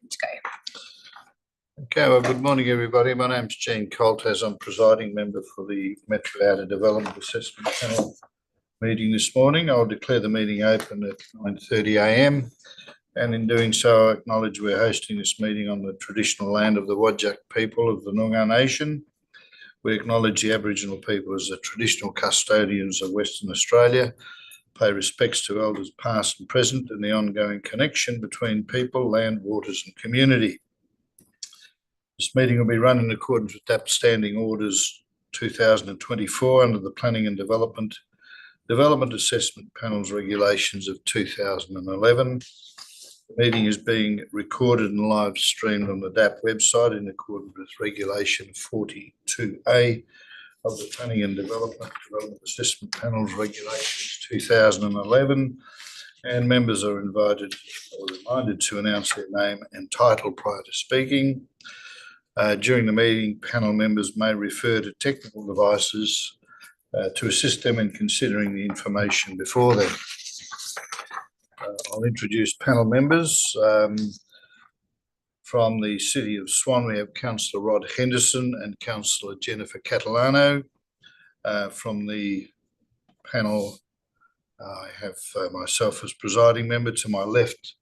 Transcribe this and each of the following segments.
to go. Okay, well, good morning, everybody. My name's Jean Coltaz. I'm presiding member for the Metro Outer Development Assessment Panel meeting this morning. I'll declare the meeting open at 9:30 a.m. And in doing so, I acknowledge we're hosting this meeting on the traditional land of the Whadjuk people of the Noongar Nation. We acknowledge the Aboriginal people as the traditional custodians of Western Australia, pay respects to elders past and present, and the ongoing connection between people, land, waters and community. This meeting will be run in accordance with DAP Standing Orders 2024 under the Planning and Development Assessment Panels Regulations of 2011. The meeting is being recorded and live streamed on the DAP website in accordance with Regulation 42A of the Planning and Development Assessment Panels Regulations 2011, and members are invited or reminded to announce their name and title prior to speaking. During the meeting, panel members may refer to technical devices to assist them in considering the information before them. I'll introduce panel members. From the City of Swan, we have Councillor Rod Henderson and Councillor Jennifer Catalano. From the panel, I have myself as presiding member. To my left,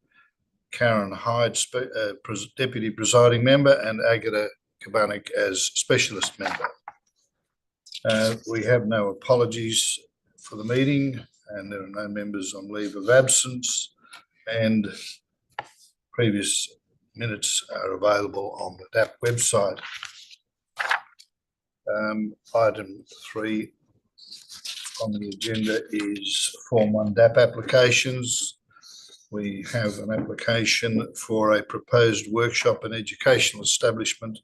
Karen Hyde, Deputy Presiding Member, and Agata Kabanik as Specialist Member. We have no apologies for the meeting, and there are no members on leave of absence, and previous minutes are available on the DAP website. Item 3 on the agenda is Form 1 DAP applications. We have an application for a proposed workshop and educational establishment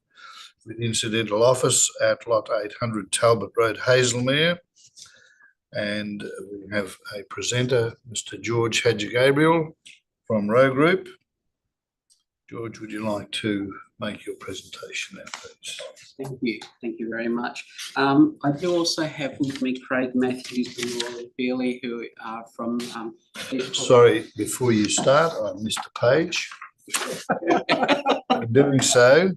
with incidental office at Lot 800 Talbot Road, Hazelmere. And we have a presenter, Mr. George Hadji-Gabriel from Row Group. George, would you like to make your presentation now, please? Thank you very much. I do also have with me Craig Matthews and Laura Bealey, who are from... Sorry, before you start, I missed a page. In doing so,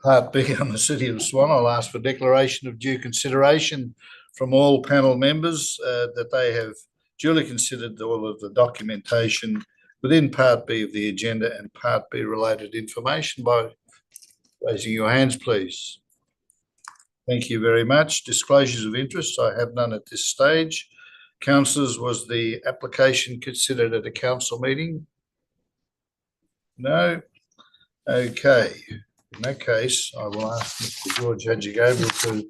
Part B on the City of Swan, I'll ask for declaration of due consideration from all panel members that they have duly considered all of the documentation within Part B of the agenda and Part B related information by raising your hands, please. Thank you very much. Disclosures of interest, I have none at this stage. Councillors, was the application considered at a council meeting? No? Okay. In that case, I will ask Mr. George Hadji-Gabriel to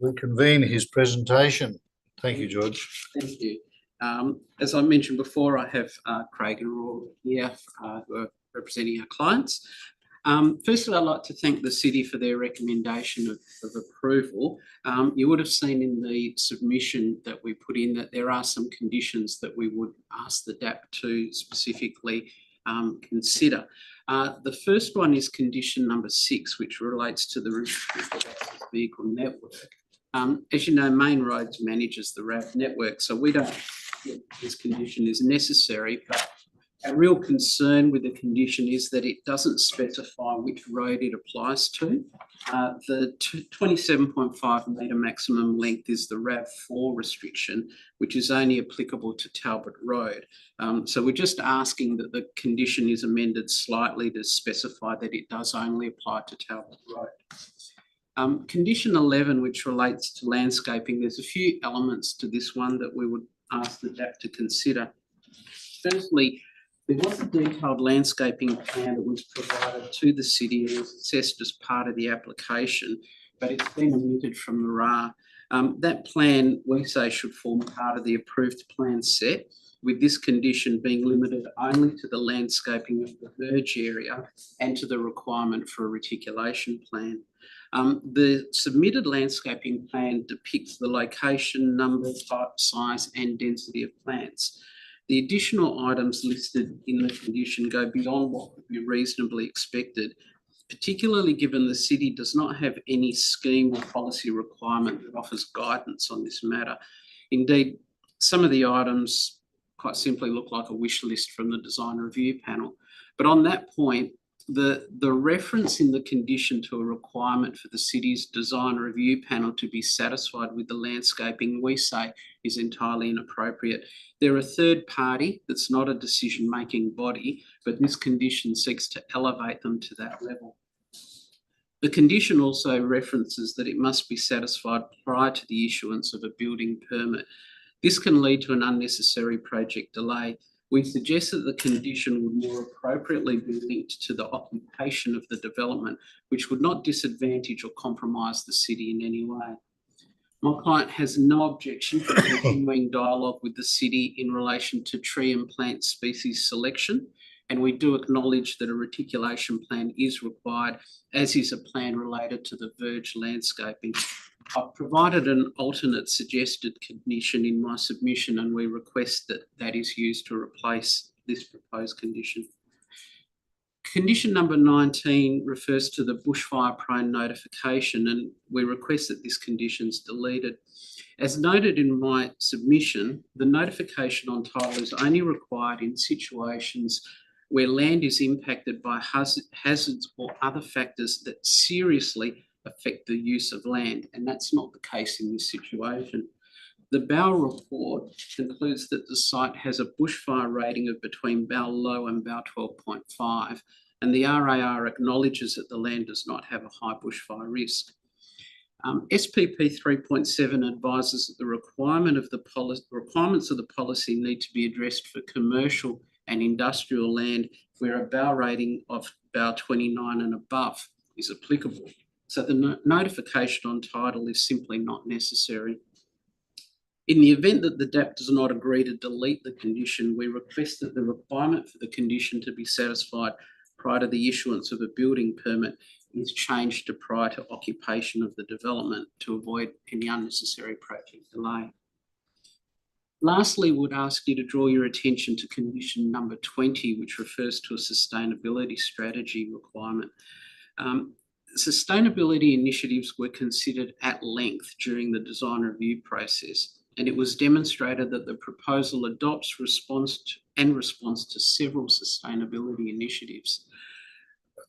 reconvene his presentation. Thank you, George. Thank you. As I mentioned before, I have Craig and Laura here who are representing our clients. Firstly, I'd like to thank the City for their recommendation of approval. You would have seen in the submission that we put in that there are some conditions that we would ask the DAP to specifically consider. The first one is condition number 6, which relates to the restricted access vehicle network. As you know, Main Roads manages the RAV network, so we don't think this condition is necessary, but our real concern with the condition is that it doesn't specify which road it applies to. The 27.5 metre maximum length is the RAV4 restriction, which is only applicable to Talbot Road. So we're just asking that the condition is amended slightly to specify that it does only apply to Talbot Road. Condition 11, which relates to landscaping, there's a few elements to this one that we would ask the DAP to consider. Firstly, there was a detailed landscaping plan that was provided to the City and was assessed as part of the application, but it's been omitted from the RA. That plan, we say, should form part of the approved plan set, with this condition being limited only to the landscaping of the verge area and to the requirement for a reticulation plan. The submitted landscaping plan depicts the location, number, type, size and density of plants. The additional items listed in the condition go beyond what would be reasonably expected, particularly given the City does not have any scheme or policy requirement that offers guidance on this matter. Indeed, some of the items quite simply look like a wish list from the design review panel. But on that point, The reference in the condition to a requirement for the city's design review panel to be satisfied with the landscaping, we say, is entirely inappropriate. They're a third party that's not a decision-making body, but this condition seeks to elevate them to that level. The condition also references that it must be satisfied prior to the issuance of a building permit. This can lead to an unnecessary project delay. We suggest that the condition would more appropriately be linked to the occupation of the development, which would not disadvantage or compromise the city in any way. My client has no objection to continuing dialogue with the city in relation to tree and plant species selection, and we do acknowledge that a reticulation plan is required, as is a plan related to the verge landscaping. I've provided an alternate suggested condition in my submission, and we request that that is used to replace this proposed condition. Condition number 19 refers to the bushfire prone notification, and we request that this condition is deleted. As noted in my submission, the notification on title is only required in situations where land is impacted by hazards or other factors that seriously affect the use of land, and that's not the case in this situation. The BAL report concludes that the site has a bushfire rating of between BAL low and BAL 12.5, and the RAR acknowledges that the land does not have a high bushfire risk. SPP 3.7 advises that the requirements of the policy need to be addressed for commercial and industrial land where a BAL rating of BAL 29 and above is applicable. So the notification on title is simply not necessary. In the event that the DAP does not agree to delete the condition, we request that the requirement for the condition to be satisfied prior to the issuance of a building permit is changed to prior to occupation of the development to avoid any unnecessary project delay. Lastly, we would ask you to draw your attention to condition number 20, which refers to a sustainability strategy requirement. Sustainability initiatives were considered at length during the design review process, and it was demonstrated that the proposal adopts response to several sustainability initiatives.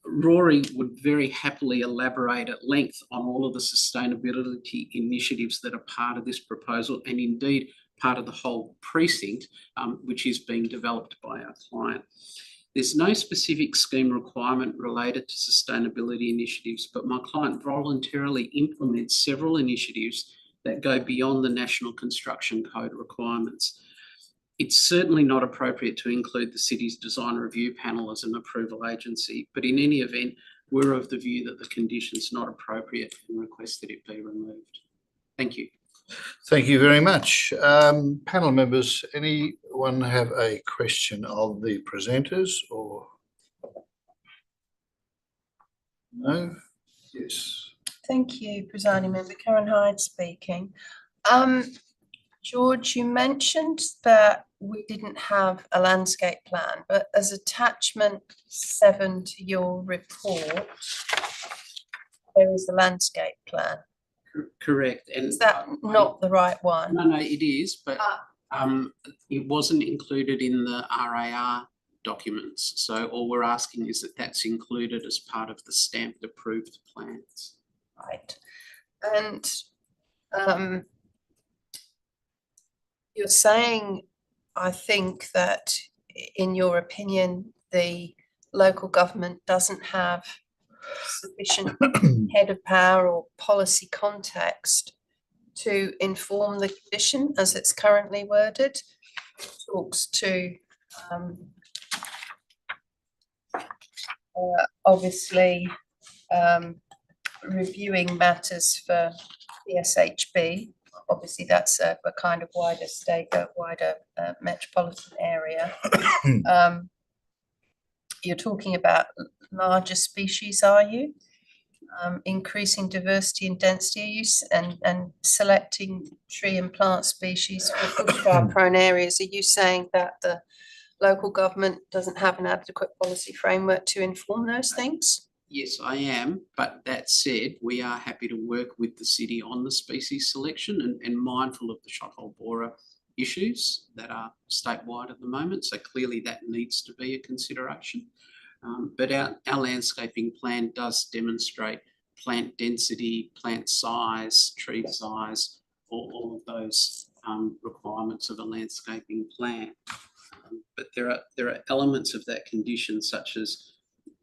Rory would very happily elaborate at length on all of the sustainability initiatives that are part of this proposal, and indeed part of the whole precinct, which is being developed by our client. There's no specific scheme requirement related to sustainability initiatives, but my client voluntarily implements several initiatives that go beyond the National Construction Code requirements. It's certainly not appropriate to include the city's design review panel as an approval agency, but in any event, we're of the view that the condition is not appropriate and request that it be removed. Thank you. Thank you very much. Panel members, anyone have a question of the presenters or? No? Yes. Thank you, Presiding Member. Karen Hyde speaking. George, you mentioned that we didn't have a landscape plan, but as attachment 7 to your report, there is a landscape plan. Correct. And is that not the right one? No, it is, but it wasn't included in the RAR documents. So all we're asking is that that's included as part of the stamped approved plans. Right. And you're saying, I think, that in your opinion, the local government doesn't have sufficient head of power or policy context to inform the condition as it's currently worded. It talks to obviously reviewing matters for the SHB. Obviously, that's a kind of wider metropolitan area. You're talking about larger species, are you? Increasing diversity and density use and selecting tree and plant species for bushfire prone areas. Are you saying that the local government doesn't have an adequate policy framework to inform those things? Yes, I am. But that said, we are happy to work with the city on the species selection and mindful of the shot-hole borer issues that are statewide at the moment. So clearly that needs to be a consideration. But our landscaping plan does demonstrate plant density, plant size, tree size, all of those requirements of a landscaping plan. But there are elements of that condition, such as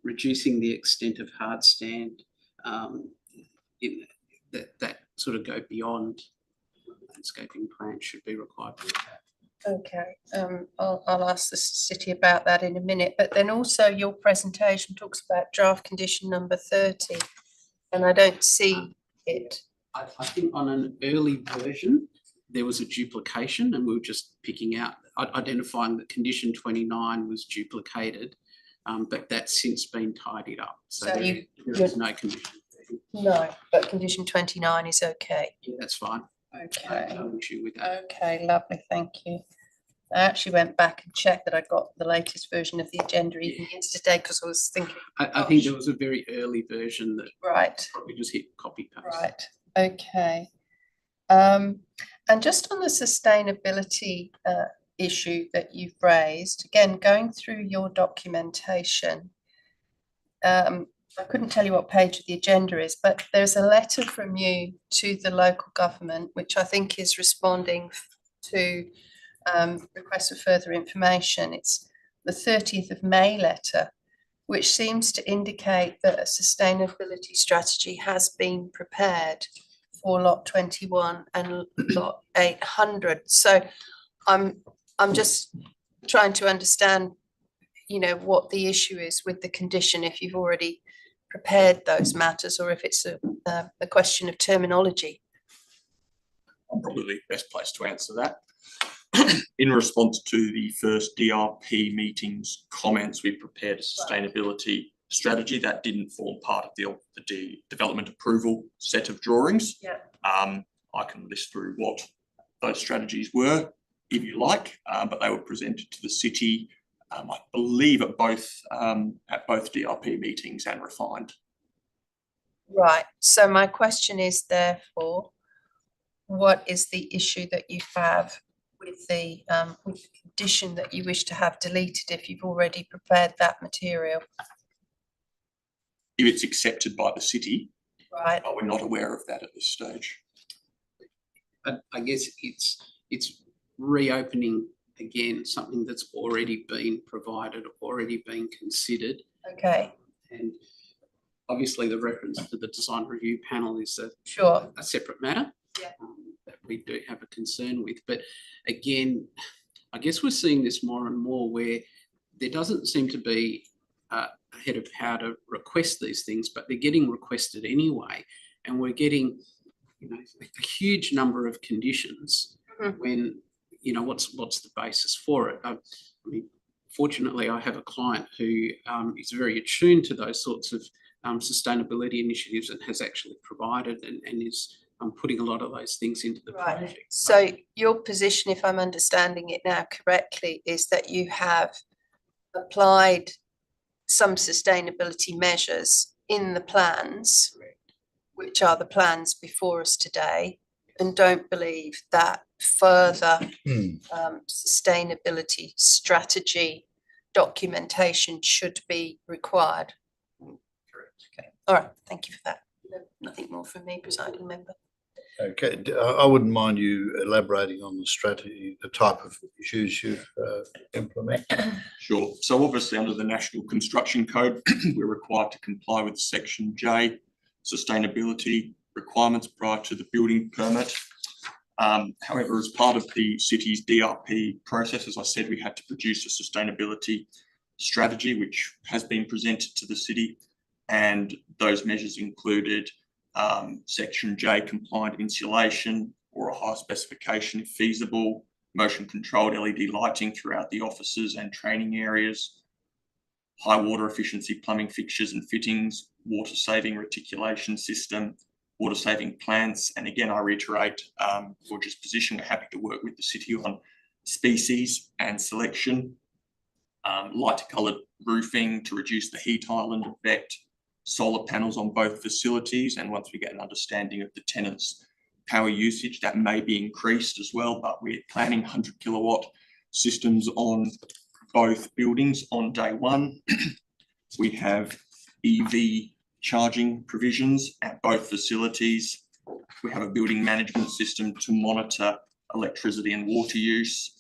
reducing the extent of hard stand, that sort of go beyond landscaping plan should be required. Okay, I'll ask the city about that in a minute, but then also your presentation talks about draft condition number 30, and I don't see it. I think on an early version, there was a duplication, and we were just picking out, identifying that condition 29 was duplicated, but that's since been tidied up. So there is no condition. No, but condition 29 is okay. Yeah, that's fine. Okay. No issue with that. Okay, lovely, thank you. I actually went back and checked that I got the latest version of the agenda even yesterday, because I was thinking. I think there was a very early version that probably just hit copy paste. Right, okay. And just on the sustainability issue that you've raised, again, going through your documentation, I couldn't tell you what page of the agenda is, but there's a letter from you to the local government, which I think is responding to requests for further information. It's the 30th of May letter, which seems to indicate that a sustainability strategy has been prepared for lot 21 and lot 800. So I'm just trying to understand, you know, what the issue is with the condition, if you've already prepared those matters, or if it's a question of terminology. I'm probably the best place to answer that. In response to the first DRP meeting's comments, we prepared a sustainability strategy that didn't form part of the development approval set of drawings. Yeah. I can list through what those strategies were, if you like, but they were presented to the city, I believe at both DRP meetings, and refined. Right. So my question is therefore, what is the issue that you have with the condition that you wish to have deleted if you've already prepared that material? If it's accepted by the city, right, but we're not aware of that at this stage. I guess it's reopening again something that's already been provided, already been considered. Okay. And obviously the reference to the design review panel is a separate matter. Yeah. That we do have a concern with. But again, I guess we're seeing this more and more where there doesn't seem to be a head of how to request these things, but they're getting requested anyway. And we're getting, you know, a huge number of conditions when, you know, what's the basis for it? I mean, fortunately, I have a client who is very attuned to those sorts of sustainability initiatives and has actually provided and is putting a lot of those things into the project. So your position, if I'm understanding it now correctly, is that you have applied some sustainability measures in the plans, which are the plans before us today, and don't believe that further sustainability strategy documentation should be required. Correct. Okay. All right. Thank you for that. Nothing more from me, presiding member. Okay, I wouldn't mind you elaborating on the strategy, the type of issues you've implemented. Sure. So obviously under the National Construction Code, we're required to comply with Section J, sustainability requirements prior to the building permit. However, as part of the city's DRP process, as I said, we had to produce a sustainability strategy, which has been presented to the city, and those measures included Section J compliant insulation or a high specification if feasible, motion controlled LED lighting throughout the offices and training areas, high water efficiency plumbing fixtures and fittings, water saving reticulation system, water saving plants. And again, I reiterate, George's position, we're happy to work with the city on species and selection, lighter coloured roofing to reduce the heat island effect, solar panels on both facilities, and once we get an understanding of the tenants' power usage, that may be increased as well, but we're planning 100 kilowatt systems on both buildings on day one. We have EV charging provisions at both facilities. We have a building management system to monitor electricity and water use.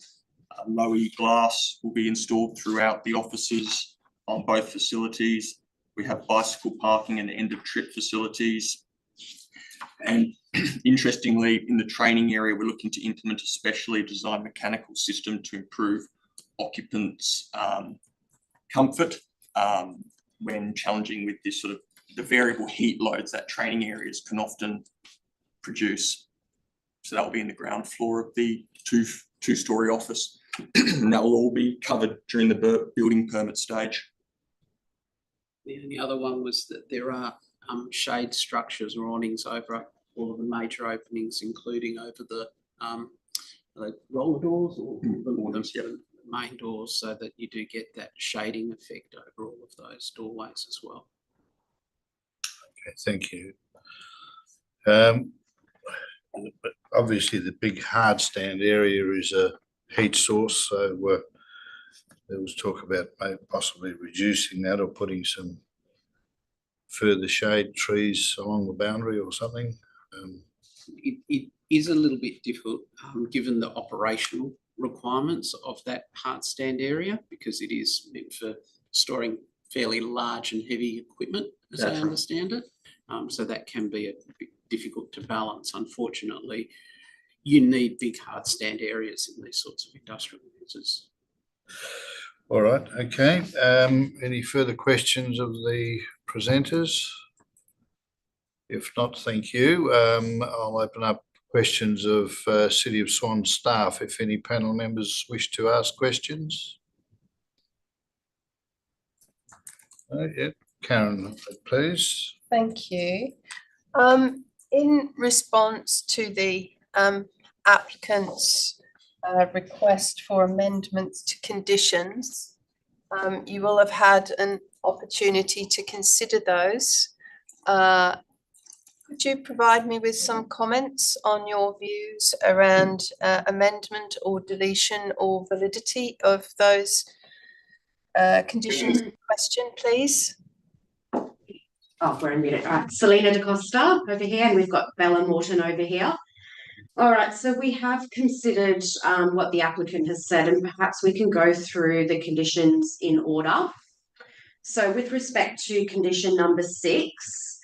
Low E glass will be installed throughout the offices on both facilities. We have bicycle parking and end of trip facilities. And interestingly, in the training area, we're looking to implement a specially designed mechanical system to improve occupants' comfort when challenging with this sort of the variable heat loads that training areas can often produce. So that will be in the ground floor of the two-story office. And that will all be covered during the building permit stage. The only other one was that there are shade structures or awnings over all of the major openings, including over the roller doors or the main doors, so that you do get that shading effect over all of those doorways as well. Okay, thank you. Obviously, the big hard stand area is a heat source, so there was talk about possibly reducing that or putting some further shade trees along the boundary or something. It is a little bit difficult given the operational requirements of that hard stand area, because it is meant for storing fairly large and heavy equipment, as I understand it. So that can be a bit difficult to balance. Unfortunately, you need big hard stand areas in these sorts of industrial uses. All right, okay. Any further questions of the presenters? If not, thank you. I'll open up questions of City of Swan staff, if any panel members wish to ask questions. Yeah, Karen, please. Thank you. In response to the applicant's request for amendments to conditions, you will have had an opportunity to consider those. Could you provide me with some comments on your views around amendment or deletion or validity of those conditions in question, please? Oh, we're in minute. Right, Selena DaCosta over here, and we've got Bella Morton over here. All right, so we have considered what the applicant has said, and perhaps we can go through the conditions in order. So with respect to condition number 6,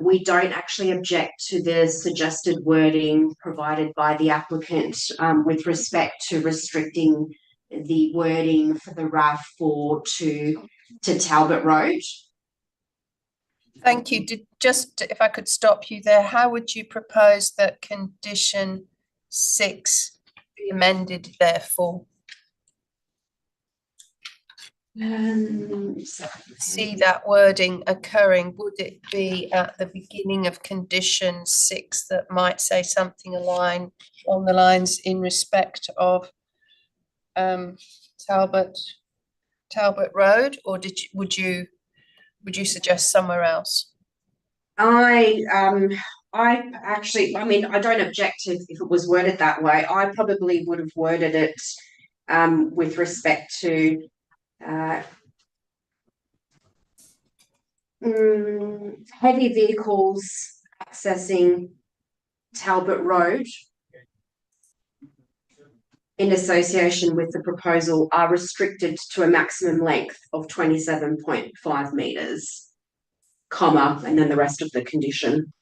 we don't actually object to the suggested wording provided by the applicant with respect to restricting the wording for the RAV4 to Talbot Road. Thank you. Just if I could stop you there, how would you propose that condition 6 be amended therefore? See that wording occurring, would it be at the beginning of condition 6 that might say something on the lines in respect of Talbot Road, or would you suggest somewhere else? I mean, I don't object if it was worded that way. I probably would have worded it with respect to heavy vehicles accessing Talbot Road in association with the proposal are restricted to a maximum length of 27.5 metres, comma, and then the rest of the condition.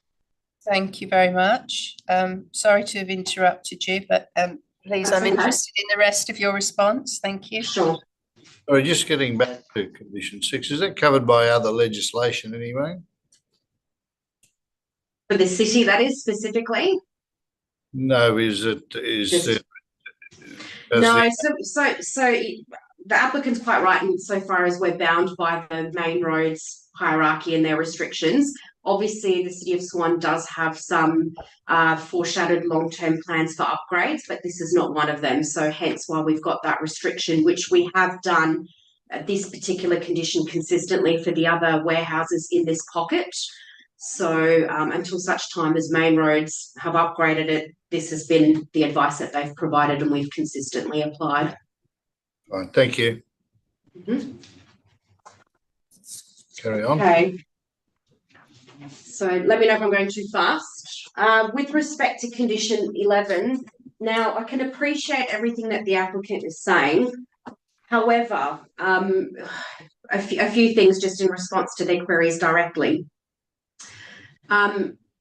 Thank you very much. Sorry to have interrupted you, but please, I'm interested in the rest of your response. Thank you. Sure. Sorry, just getting back to condition 6, is that covered by other legislation anyway? For the city, that is specifically? No, No, so the applicant's quite right insofar as we're bound by the main roads hierarchy and their restrictions. Obviously, the City of Swan does have some foreshadowed long-term plans for upgrades, but this is not one of them. So hence why we've got that restriction, which we have done this particular condition consistently for the other warehouses in this pocket. So until such time as main roads have upgraded it, this has been the advice that they've provided and we've consistently applied. Fine, thank you. Mm-hmm. Carry on. Okay. So let me know if I'm going too fast. With respect to condition 11, now I can appreciate everything that the applicant is saying. However, a few things just in response to their queries directly.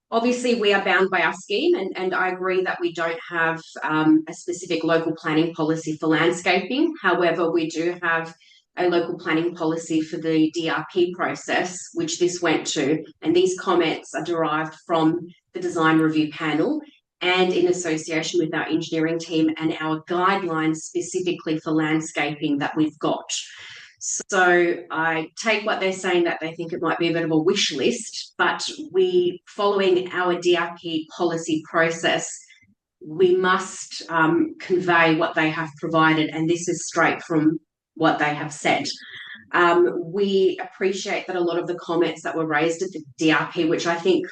Obviously, we are bound by our scheme, and I agree that we don't have a specific local planning policy for landscaping. However, we do have a local planning policy for the DRP process, which this went to, and these comments are derived from the design review panel and in association with our engineering team and our guidelines specifically for landscaping that we've got. So I take what they're saying, that they think it might be a bit of a wish list, but we, following our DRP policy process, we must convey what they have provided, and this is straight from what they have said. We appreciate that a lot of the comments that were raised at the DRP, which I think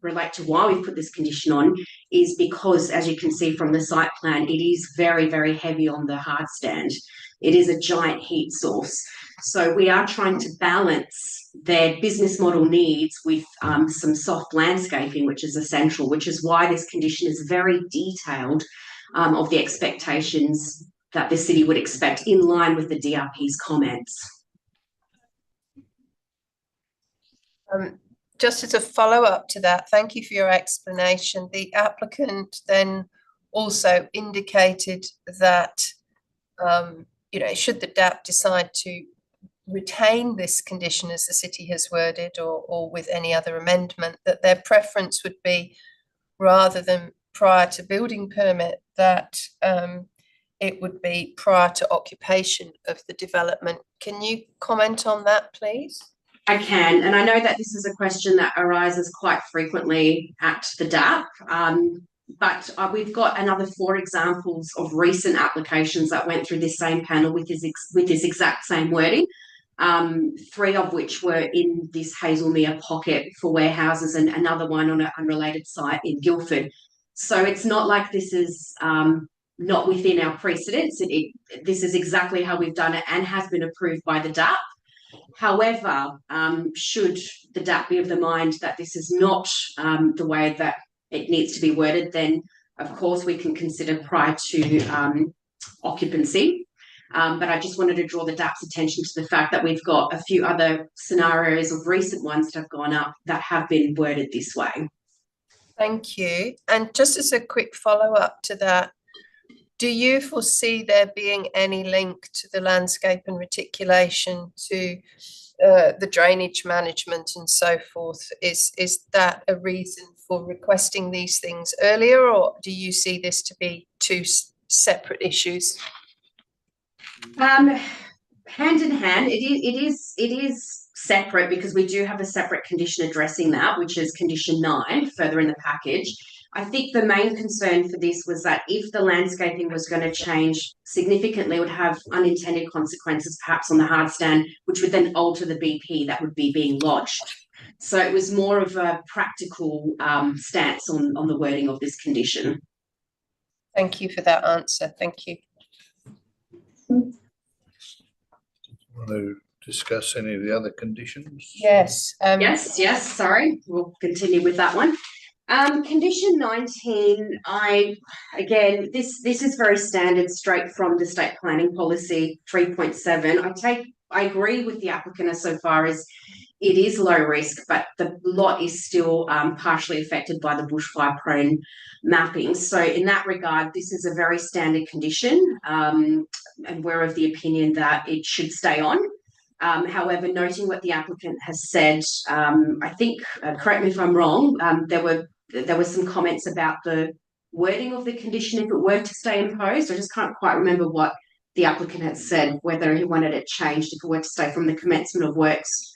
relate to why we've put this condition on, is because, as you can see from the site plan, it is very, very heavy on the hard stand. It is a giant heat source. So we are trying to balance their business model needs with some soft landscaping, which is essential, which is why this condition is very detailed of the expectations that the city would expect in line with the DRP's comments. Just as a follow-up to that, thank you for your explanation. The applicant then also indicated that should the DAP decide to retain this condition as the city has worded, or with any other amendment, that their preference would be, rather than prior to building permit, that it would be prior to occupation of the development. Can you comment on that, please? I can, and I know that this is a question that arises quite frequently at the DAP, but we've got another 4 examples of recent applications that went through this same panel with this exact same wording, 3 of which were in this Hazelmere pocket for warehouses and another one on an unrelated site in Guildford. So it's not like this is not within our precedents. This is exactly how we've done it and has been approved by the DAP. However, should the DAP be of the mind that this is not the way that it needs to be worded, then of course we can consider prior to occupancy. But I just wanted to draw the DAP's attention to the fact that we've got a few other scenarios of recent ones that have gone up that have been worded this way. Thank you. And just as a quick follow-up to that, do you foresee there being any link to the landscape and reticulation to the drainage management and so forth? Is that a reason for requesting these things earlier, or do you see this to be 2 separate issues? Hand in hand, it is separate, because we do have a separate condition addressing that, which is condition 9 further in the package. I think the main concern for this was that if the landscaping was going to change significantly, it would have unintended consequences perhaps on the hard stand, which would then alter the BP that would be being lodged. So it was more of a practical stance on the wording of this condition. Thank you for that answer. Thank you. Want to discuss any of the other conditions? Yes. Yes, sorry. We'll continue with that one. Condition 19, again, this is very standard, straight from the state planning policy 3.7. I agree with the applicant as so far as it is low risk, but the lot is still partially affected by the bushfire prone mapping. So in that regard, this is a very standard condition, and we're of the opinion that it should stay on. However, noting what the applicant has said, I think, correct me if I'm wrong, there were some comments about the wording of the condition if it were to stay imposed. I just can't quite remember what the applicant had said, whether he wanted it changed if it were to stay from the commencement of works.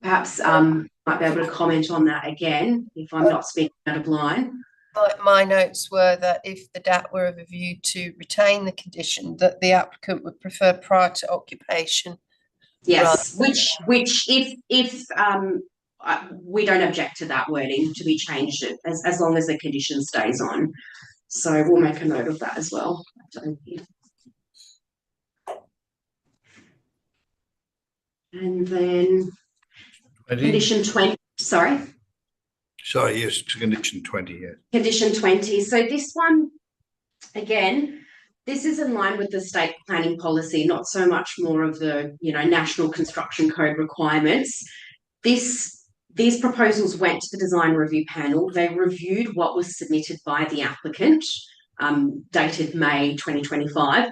Perhaps might be able to comment on that again if I'm not speaking out of line. My notes were that if the DAP were of a view to retain the condition, that the applicant would prefer prior to occupation. Yes, which if we don't object to that wording to be changed as long as the condition stays on. So we'll make a note of that as well. And then Condition 20, sorry. Sorry, yes, to condition 20, yeah. Condition 20. So this one, again, this is in line with the state planning policy, not so much more of the, National Construction Code requirements. These proposals went to the design review panel. They reviewed what was submitted by the applicant, dated May 2025,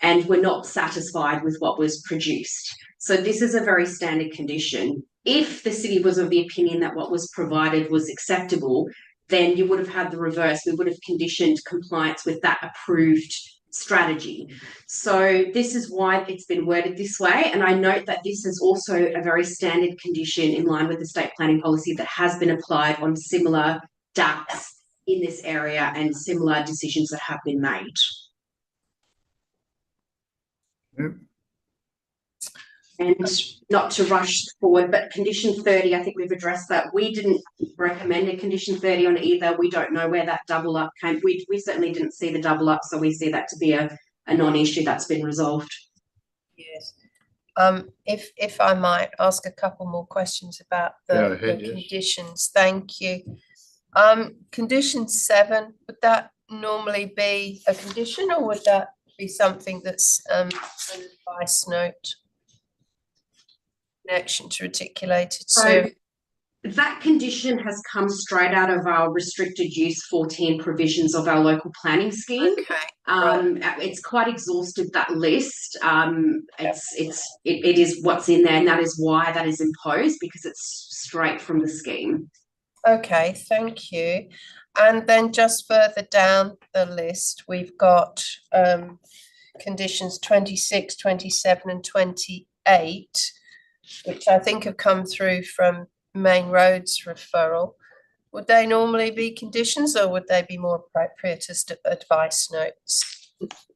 and were not satisfied with what was produced. So this is a very standard condition. If the city was of the opinion that what was provided was acceptable, then you would have had the reverse. We would have conditioned compliance with that approved strategy. So this is why it's been worded this way. And I note that this is also a very standard condition in line with the state planning policy that has been applied on similar DAPs in this area and similar decisions that have been made. Yep. And not to rush forward, but condition 30, I think we've addressed that. We didn't recommend a condition 30 on either. We don't know where that double up came. We certainly didn't see the double up, so we see that to be a non-issue that's been resolved. Yes. If I might ask a couple more questions about the conditions. Thank you. Condition 7, would that normally be a condition, or would that be something that's an advice note? Connection to reticulated so that condition has come straight out of our restricted use 14 provisions of our local planning scheme. Okay. It's quite exhaustive, that list. It is what's in there, and that is why that is imposed, because it's straight from the scheme. Okay, thank you. And then just further down the list, we've got conditions 26, 27 and 28, which I think have come through from Main Roads referral. Would they normally be conditions, or would they be more appropriate as advice notes?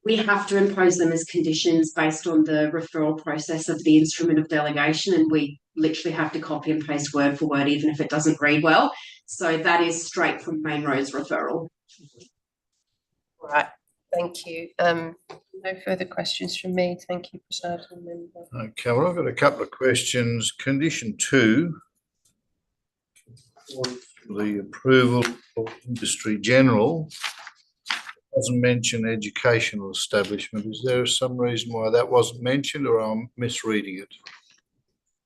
We have to impose them as conditions based on the referral process of the instrument of delegation, and we literally have to copy and paste word for word, even if it doesn't read well. So that is straight from Main Roads referral. Right, thank you. No further questions from me. Thank you, Presiding Member. Okay, well, I've got a couple of questions. Condition 2, the approval for industry general, doesn't mention educational establishment. Is there some reason why that wasn't mentioned, or I'm misreading it?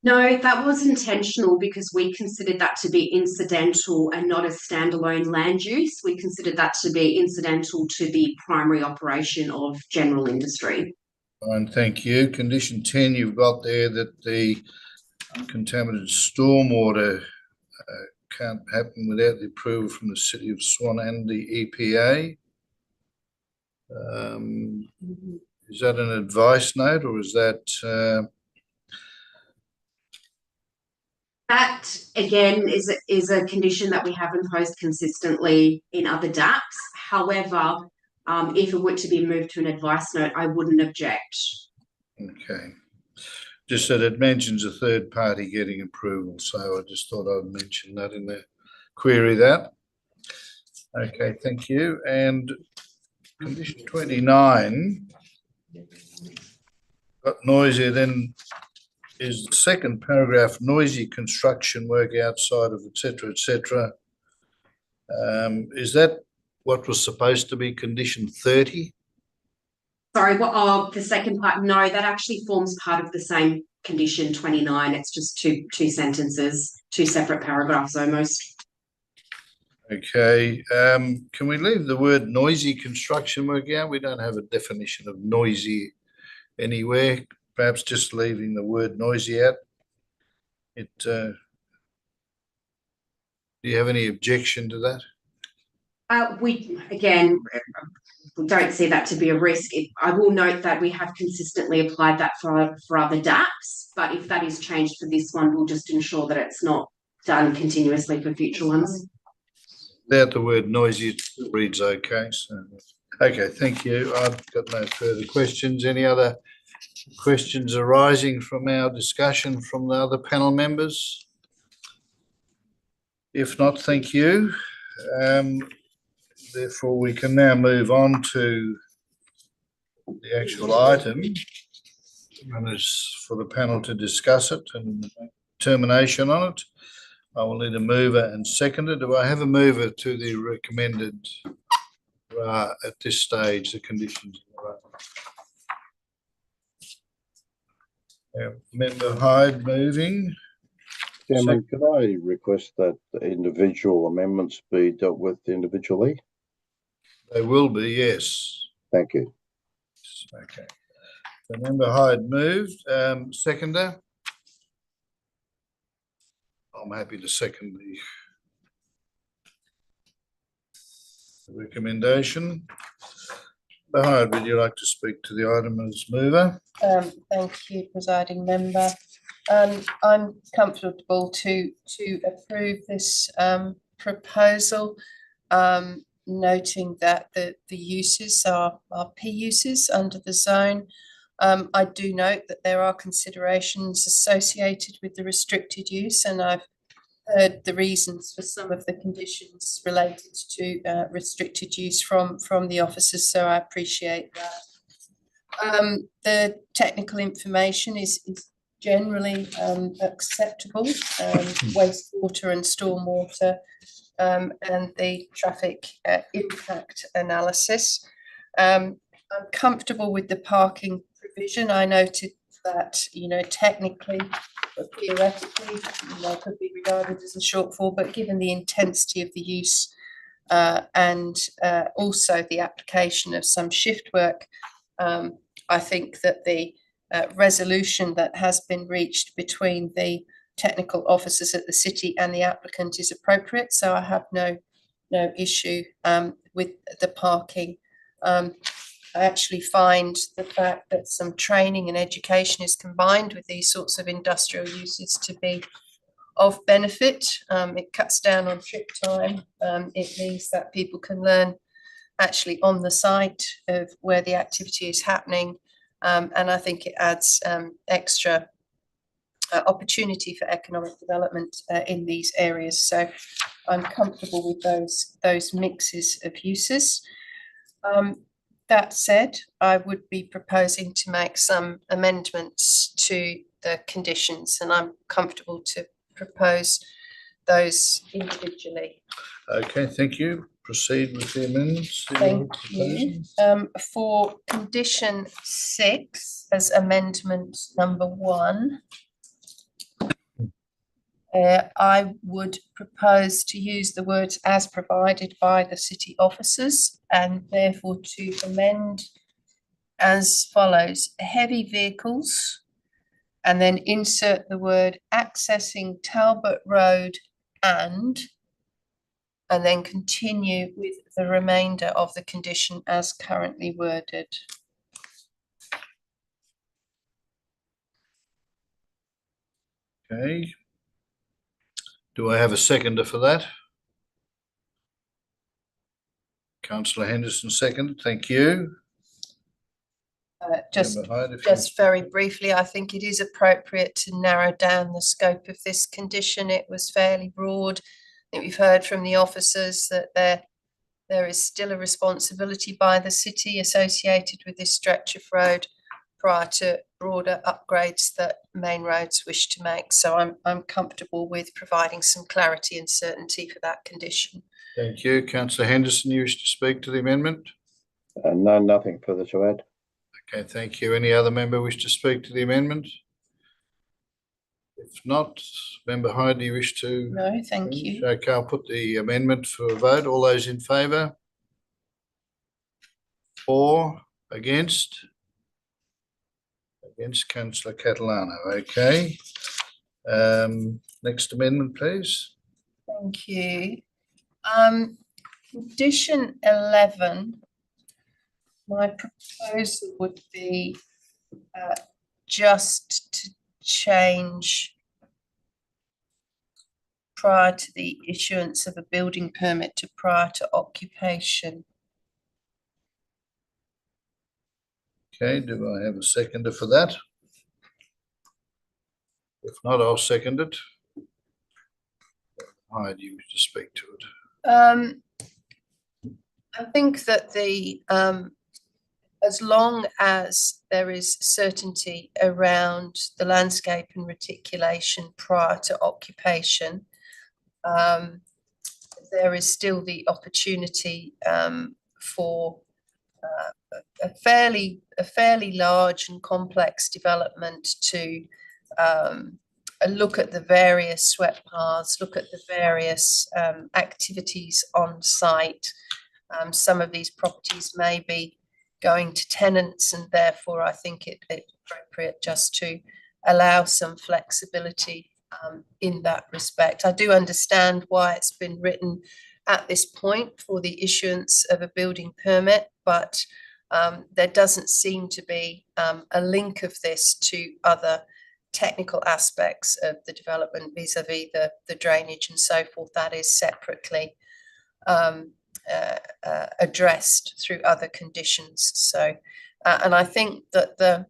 No, that was intentional, because we considered that to be incidental and not a standalone land use. We considered that to be incidental to the primary operation of general industry. Fine, thank you. Condition 10, you've got there that the contaminated stormwater can't happen without the approval from the City of Swan and the EPA. Is that an advice note, or is that... That, again, is a condition that we have imposed consistently in other DAPs. However, if it were to be moved to an advice note, I wouldn't object. Okay. Just that it mentions a third party getting approval, so I just thought I'd mention that in the query that. Okay, thank you. And condition 29, got noisy, then is the second paragraph, noisy construction work outside of et cetera. Is that what was supposed to be condition 30? Sorry, the second part? No, that actually forms part of the same condition 29. It's just two sentences, two separate paragraphs almost. Okay. Can we leave the word noisy construction work out? We don't have a definition of noisy anywhere. Perhaps just leaving the word noisy out. Do you have any objection to that? We don't see that to be a risk. I will note that we have consistently applied that for other DAPs, but if that is changed for this one, we'll just ensure that it's not done continuously for future ones. Without the word noisy, it reads okay. So, okay, thank you. I've got no further questions. Any other questions arising from our discussion from the other panel members? If not, thank you. Therefore, we can now move on to the actual item, and it's for the panel to discuss it and determination on it. I will need a mover and seconder. Do I have a mover to the recommended at this stage, the conditions? Member Hyde moving. Chairman, could I request that the individual amendments be dealt with individually? They will be, yes. Thank you. Okay. So Member Hyde moved. Seconder? I'm happy to second the recommendation. Member Hyde, would you like to speak to the item as mover? Thank you, presiding member. I'm comfortable to approve this proposal, noting that the uses are P uses under the zone. I do note that there are considerations associated with the restricted use, and I've heard the reasons for some of the conditions related to restricted use from the officers, so I appreciate that. The technical information is generally acceptable, wastewater and stormwater, and the traffic impact analysis. I'm comfortable with the parking provision. I noted that, technically, but theoretically, could be regarded as a shortfall, but given the intensity of the use and also the application of some shift work, I think that the resolution that has been reached between the technical officers at the city and the applicant is appropriate. So I have no issue with the parking. I actually find the fact that some training and education is combined with these sorts of industrial uses to be of benefit. It cuts down on trip time. It means that people can learn actually on the site of where the activity is happening. And I think it adds extra opportunity for economic development in these areas. So I'm comfortable with those mixes of uses. That said, I would be proposing to make some amendments to the conditions, and I'm comfortable to propose those individually. Okay, thank you. Proceed with the amendments. Thank you. For condition 6 as amendment number 1, I would propose to use the words as provided by the city officers, and therefore to amend as follows: heavy vehicles, and then insert the word accessing Talbot Road and then continue with the remainder of the condition as currently worded. Okay. Do I have a seconder for that? Councillor Henderson seconded. Thank you. Just very briefly, I think it is appropriate to narrow down the scope of this condition. It was fairly broad. I think we've heard from the officers that there is still a responsibility by the city associated with this stretch of road prior to broader upgrades that Main Roads wish to make. So I'm comfortable with providing some clarity and certainty for that condition. Thank you. Councillor Henderson, you wish to speak to the amendment? No, nothing further to add. Okay, thank you. Any other member wish to speak to the amendment? If not, Member Hyde, do you wish to? No, thank you. Okay, I'll put the amendment for a vote. All those in favour? 4 against? Against Councillor Catalano. Okay. Next amendment, please. Thank you. Condition 11, my proposal would be just to change prior to the issuance of a building permit to prior to occupation. Okay, do I have a seconder for that? If not, I'll second it. Hyde, you wish to speak to it? I think that the as long as there is certainty around the landscape and reticulation prior to occupation, there is still the opportunity for a fairly large and complex development to look at the various swept paths, look at the various activities on site. Some of these properties may be going to tenants, and therefore I think it's appropriate just to allow some flexibility in that respect. I do understand why it's been written at this point for the issuance of a building permit, but there doesn't seem to be a link of this to other technical aspects of the development vis-a-vis the drainage and so forth. That is separately addressed through other conditions. So, and I think that the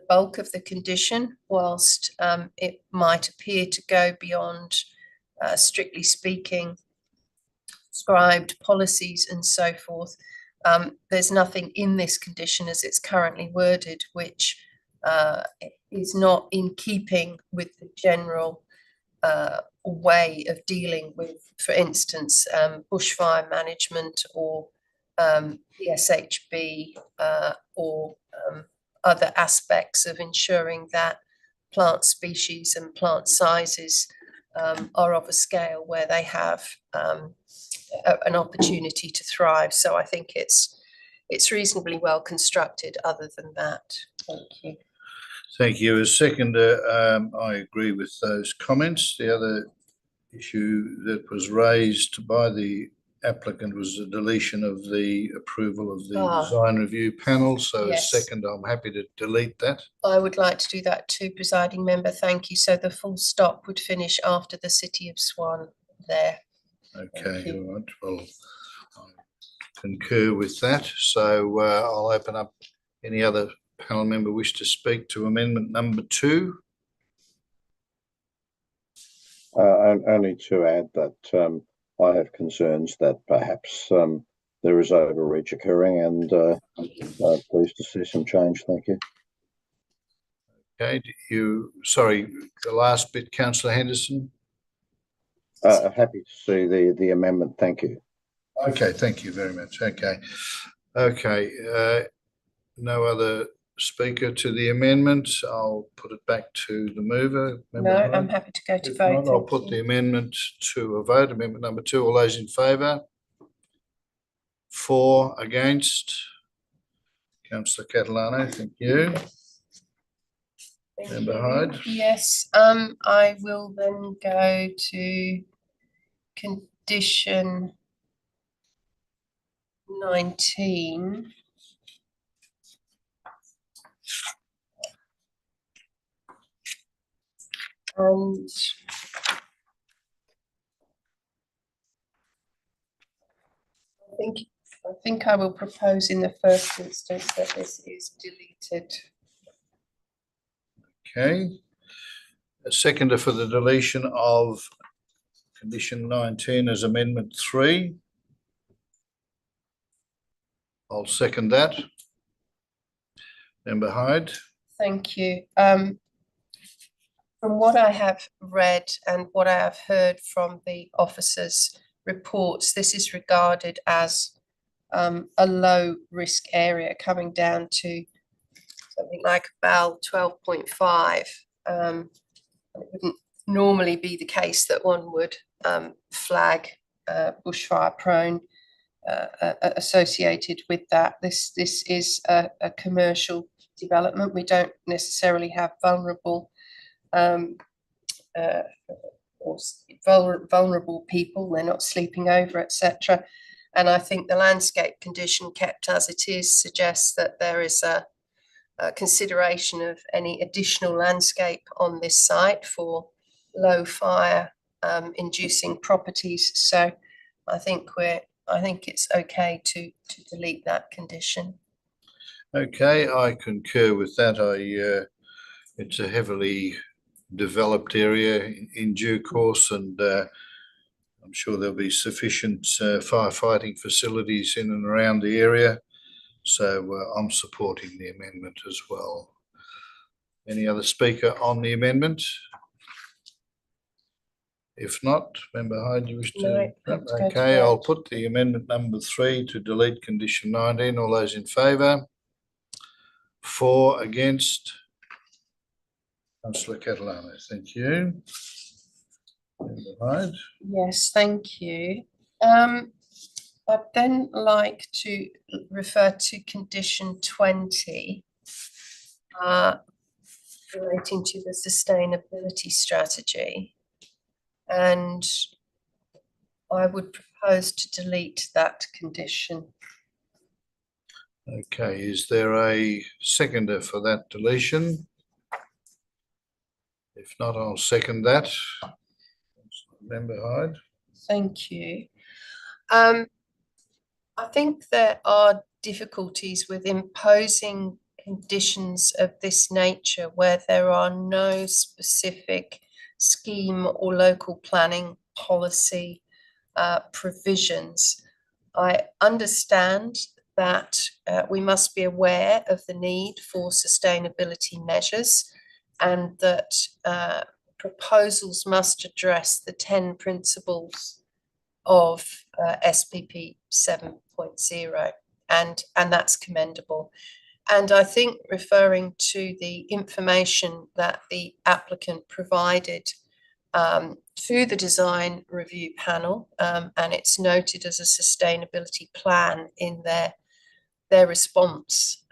bulk of the condition, whilst it might appear to go beyond, strictly speaking, prescribed policies and so forth, there's nothing in this condition as it's currently worded which is not in keeping with the general way of dealing with, for instance, bushfire management or PSHB or other aspects of ensuring that plant species and plant sizes are of a scale where they have an opportunity to thrive. So I think it's reasonably well constructed other than that. Thank you. Thank you. As seconder, I agree with those comments. The other issue that was raised by the applicant was the deletion of the approval of the design review panel. So yes. As second, I'm happy to delete that. I would like to do that too, presiding member. Thank you. So the full stop would finish after the City of Swan there. Okay, all right. Well, I concur with that. So I'll open up. Any other panel member wish to speak to amendment number 2? Only to add that I have concerns that perhaps there is overreach occurring, and pleased to see some change. Thank you. Okay, sorry, the last bit, Councillor Henderson. Happy to see the amendment. Thank you. Okay, thank you very much. Okay, no other speaker to the amendment. I'll put it back to the mover. No, I'm happy to go to vote. I'll put the amendment to a vote. Amendment number 2. All those in favour? 4 against. Councillor Catalano, thank you. Member Hyde. Yes, I will then go to condition 19. And I think I will propose in the first instance that this is deleted. Okay. A seconder for the deletion of condition 19 as amendment 3. I'll second that. Member Hyde. Thank you. From what I have read and what I have heard from the officers' reports, this is regarded as a low risk area coming down to something like BAL 12.5. It wouldn't normally be the case that one would flag bushfire prone associated with that. This is a commercial development. We don't necessarily have vulnerable vulnerable people. They're not sleeping over, etc. And I think the landscape condition kept as it is suggests that there is a consideration of any additional landscape on this site for low fire inducing properties. So I think it's okay to delete that condition. Okay, I concur with that. It's a heavily developed area in due course, and I'm sure there'll be sufficient firefighting facilities in and around the area So I'm supporting the amendment as well. Any other speaker on the amendment? If not, Member Hyde, you wish to? No, have to go to Okay, I'll vote. put the amendment number 3 to delete condition 19. All those in favour? For, against? Councillor Catalano, thank you. Member Hyde. Yes, thank you. I'd then like to refer to condition 20 relating to the sustainability strategy. And I would propose to delete that condition. Okay, is there a seconder for that deletion? If not, I'll second that. Member Hyde. Thank you. I think there are difficulties with imposing conditions of this nature where there are no specific scheme or local planning policy provisions. I understand that we must be aware of the need for sustainability measures and that proposals must address the 10 principles of SPP 7.0, and that's commendable. And I think referring to the information that the applicant provided to the design review panel, and it's noted as a sustainability plan in their response,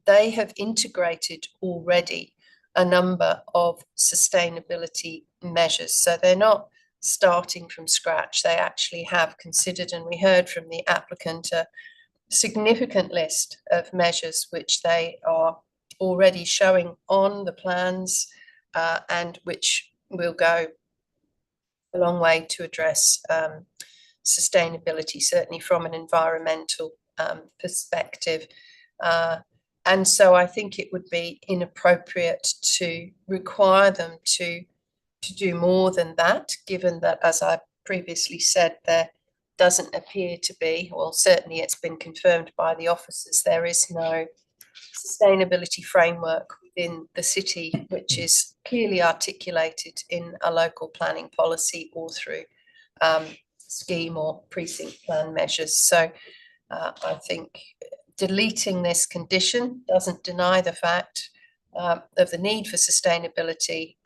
they have integrated already a number of sustainability measures. So they're not starting from scratch. They actually have considered, and we heard from the applicant, a significant list of measures which they are already showing on the plans and which will go a long way to address sustainability, certainly from an environmental perspective. And so I think it would be inappropriate to require them to do more than that, given that, as I previously said, there doesn't appear to be, well, certainly it's been confirmed by the officers, there is no sustainability framework within the city which is clearly articulated in a local planning policy or through scheme or precinct plan measures. So I think deleting this condition doesn't deny the fact of the need for sustainability.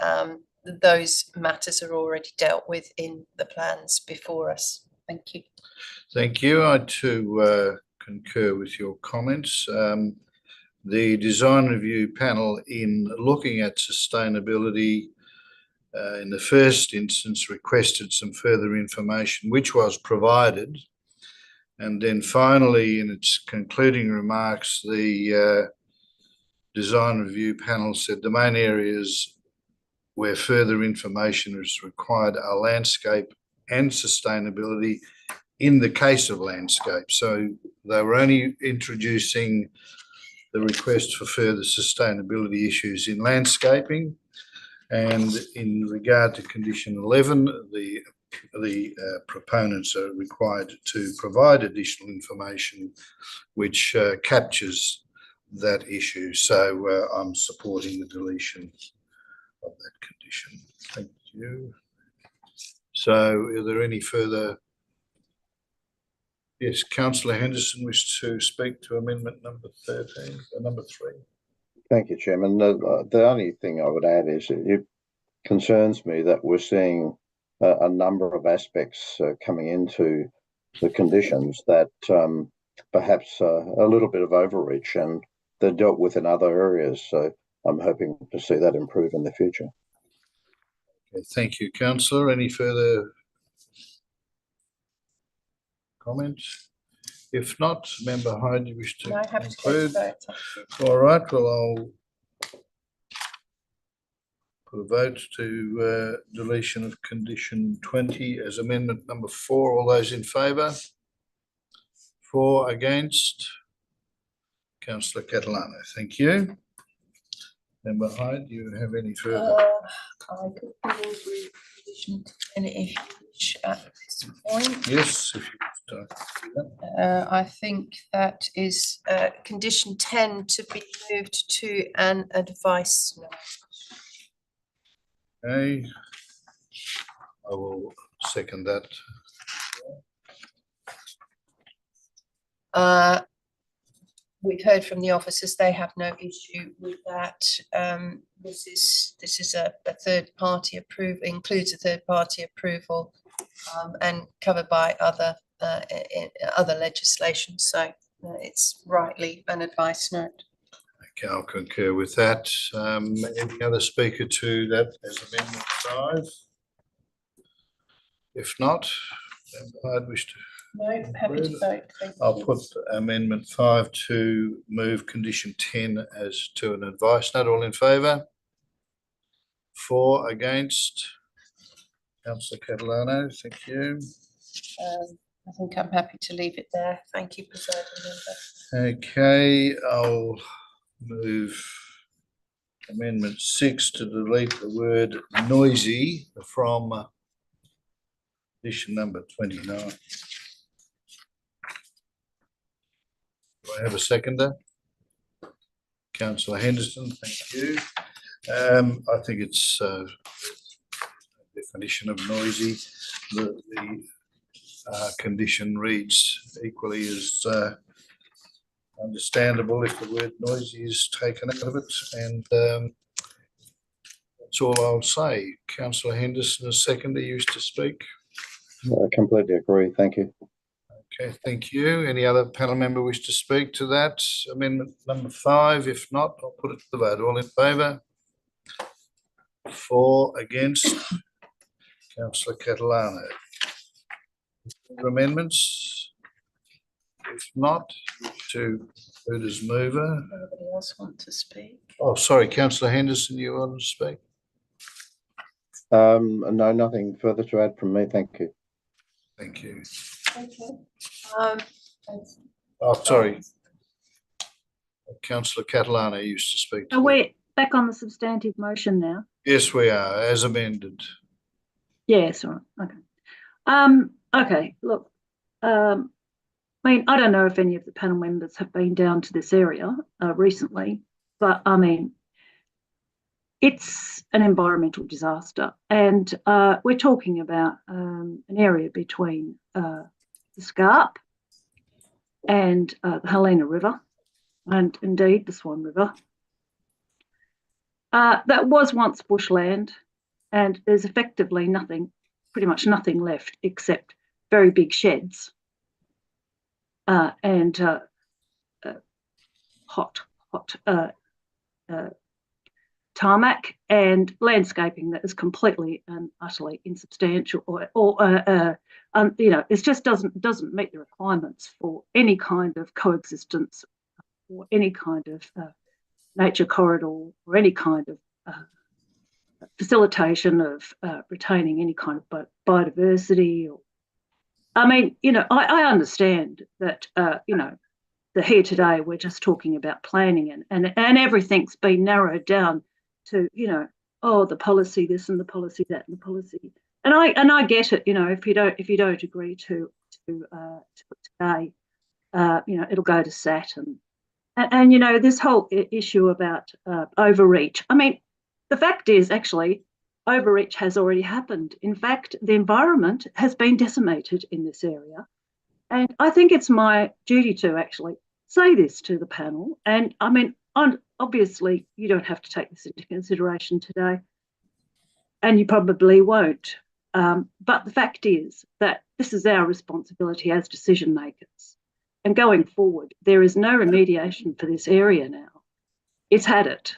Those matters are already dealt with in the plans before us. Thank you. Thank you. I too concur with your comments. The design review panel, in looking at sustainability, in the first instance requested some further information, which was provided. And then finally, in its concluding remarks, the design review panel said the main areas where further information is required are landscape and sustainability in the case of landscape. So they were only introducing the request for further sustainability issues in landscaping. And in regard to condition 11, the proponents are required to provide additional information which captures that issue. So I'm supporting the deletion of that condition. Thank you. So are there any further? Yes, Councillor Henderson wished to speak to amendment number 13, number 3. Thank you, Chairman. The only thing I would add is it concerns me that we're seeing a number of aspects coming into the conditions that perhaps a little bit of overreach, and they're dealt with in other areas. So I'm hoping to see that improve in the future. Okay, thank you, Councillor. Any further comments? If not, Member Hyde, you wish to No, I have conclude? to go to vote. All right, well, I'll put a vote to deletion of condition 20 as amendment number 4. All those in favour? For, against? Councillor Catalano, thank you. Member Hyde, do you have any further? I could condition any issue at this point. Yes, if you could, I think that is condition 10 to be moved to an advice note. okay. I will second that. We've heard from the officers, they have no issue with that. This is a third party approval, includes a third party approval, and covered by other legislation. So it's rightly an advice note. Okay, I'll concur with that. Any other speaker to that as amendment 5? If not, I'd wish to. No, happy to vote. Thank I'll you. put amendment 5 to move condition 10 as to an advice note. All in favour? 4 against. Councillor Catalano, thank you. I think I'm happy to leave it there. Thank you, presiding member. Okay, I'll move amendment 6 to delete the word noisy from condition number 29. Do I have a seconder? Councillor Henderson, thank you. I think it's definition of noisy. The condition reads equally as understandable if the word noisy is taken out of it, and that's all I'll say. Councillor Henderson, a seconder, used to speak. I completely agree. Thank you. Okay, thank you. Any other panel member wish to speak to that? Amendment number 5. If not, I'll put it to the vote. All in favour? 4 against. Councillor Catalano. Other amendments? If not, to who as mover? Anybody else want to speak? Oh, sorry, Councillor Henderson, you want to speak? No, nothing further to add from me. Thank you. Thank you. Okay. Oh, sorry. Councillor Catalano used to speak. Are we back on the substantive motion now? Yes, we are, as amended. Yes, all right. Okay. Okay, look, I mean, I don't know if any of the panel members have been down to this area recently, but I mean, it's an environmental disaster, and we're talking about an area between the Scarp and the Helena River, and indeed the Swan River. That was once bushland, and there's effectively nothing, pretty much nothing left except very big sheds and hot tarmac and landscaping that is completely and utterly insubstantial, or you know, it just doesn't meet the requirements for any kind of coexistence or any kind of nature corridor or any kind of facilitation of retaining any kind of biodiversity. Or, I mean, you know, I understand that, you know, that here today we're just talking about planning and everything's been narrowed down to, you know, oh, the policy this and the policy that and the policy. And I get it, you know, if you don't agree to today, you know, it'll go to SAT and you know, this whole issue about overreach. I mean, the fact is actually overreach has already happened. In fact, the environment has been decimated in this area. And I think it's my duty to actually say this to the panel. And I mean, obviously, you don't have to take this into consideration today, and you probably won't. But the fact is that this is our responsibility as decision makers. And going forward, there is no remediation for this area now. It's had it.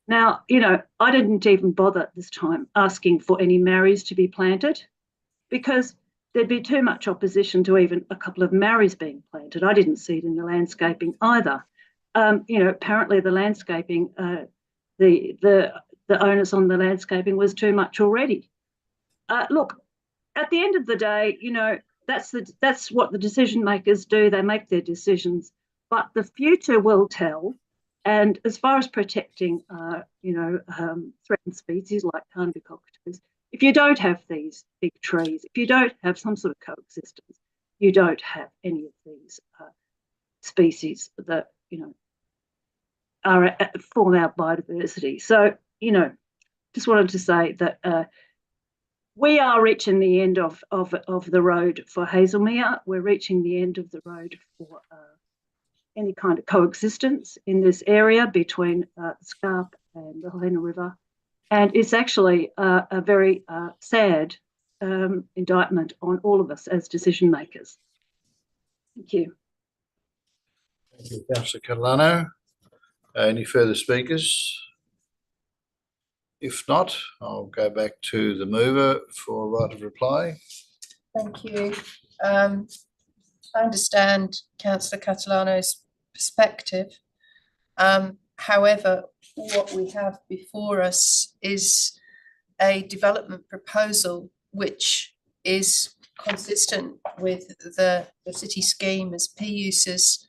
Now, you know, I didn't even bother this time asking for any marries to be planted because there'd be too much opposition to even a couple of marries being planted. I didn't see it in the landscaping either. You know, apparently the landscaping, the onus on the landscaping was too much already. Look, at the end of the day, you know, that's what the decision makers do. They make their decisions, but the future will tell. And as far as protecting, you know, threatened species like Carnaby cockatoos, If you don't have these big trees, if you don't have some sort of coexistence, you don't have any of these species that, form our biodiversity. So, just wanted to say that we are reaching the end of the road for Hazelmere. We're reaching the end of the road for any kind of coexistence in this area between the Scarp and the Helena River. And it's actually a very sad indictment on all of us as decision makers. Thank you. Thank you, Councillor Catalano. Any further speakers? If not, I'll go back to the mover for a right of reply. Thank you. I understand Councillor Catalano's perspective. However, what we have before us is a development proposal which is consistent with the city scheme as P uses,